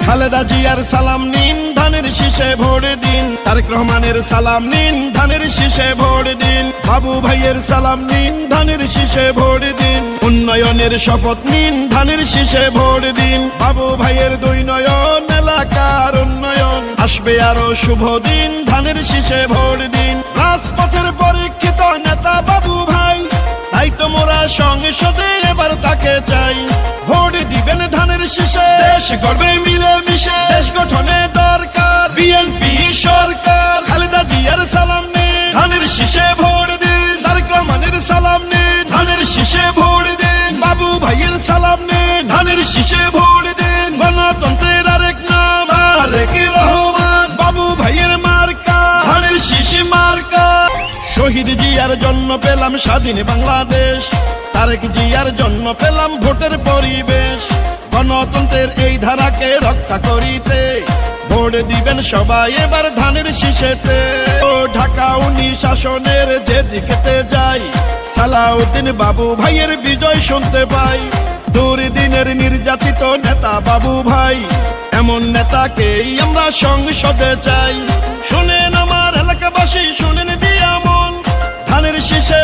খালেদা জিয়ার সালাম নিন, ধানের শীষে ভোট দিন। তারেক রহমানের সালাম নিন, ধানের শীষে ভোট দিন। বাবু ভাইয়ের সালাম নিন, ধানের শীষে ভোট দিন। উন্নয়নের শপথ নিন, ধানের শীষে ভোট দিন। বাবু ভাইয়ের দুই নয়ন, এলাকার উন্নয়ন, আসবে আরো শুভ দিন, ধানের শীষে ভোট দিন। রাজপথের পরীক্ষিত নেতা বাবু ভাই, তাই তো মোরা সংসদে এবার তাকে চাই। ভোট দিবেন ধানের শীষে, দেশ গড়বে মিলে মিশে, দেশ গঠনে দরকার বিএনপি সরকার। খালেদা জিয়ার সালাম নিন, ধানের শীষে ভোট দিন। তারেক রহমানের সালাম নিন, ধানের শীষে ভোট দিন। বাবু ভাইয়ের সালাম নিন, ধানের শীষে ভোট দিন। গণতন্ত্রের আরেক নাম তারেক রহমান, বাবু ভাইয়ের মার্কা ধানের শীষ মার্কা। শহীদ জিয়ার জন্য পেলাম স্বাধীন বাংলাদেশ, তারেক জিয়ার জন্য পেলাম ভোটের পরিবেশ। গণতন্ত্রের এই ধারাকে রক্ষা করিতে ভোট দিবেন সবাই এবার ধানের শীষেতে। ও ঢাকা 19 শাসনের যেদিকেতে যাই, সালাউদ্দিন বাবু ভাইয়ের বিজয় শুনতে পাই। দুর্দিনের নির্যাতিত নেতা বাবু ভাই, এমন নেতাকেই আমরা সংসদে চাই। শুনেন আমার এলাকাবাসী, শুনেন দিয়া মন, ধানের শীষে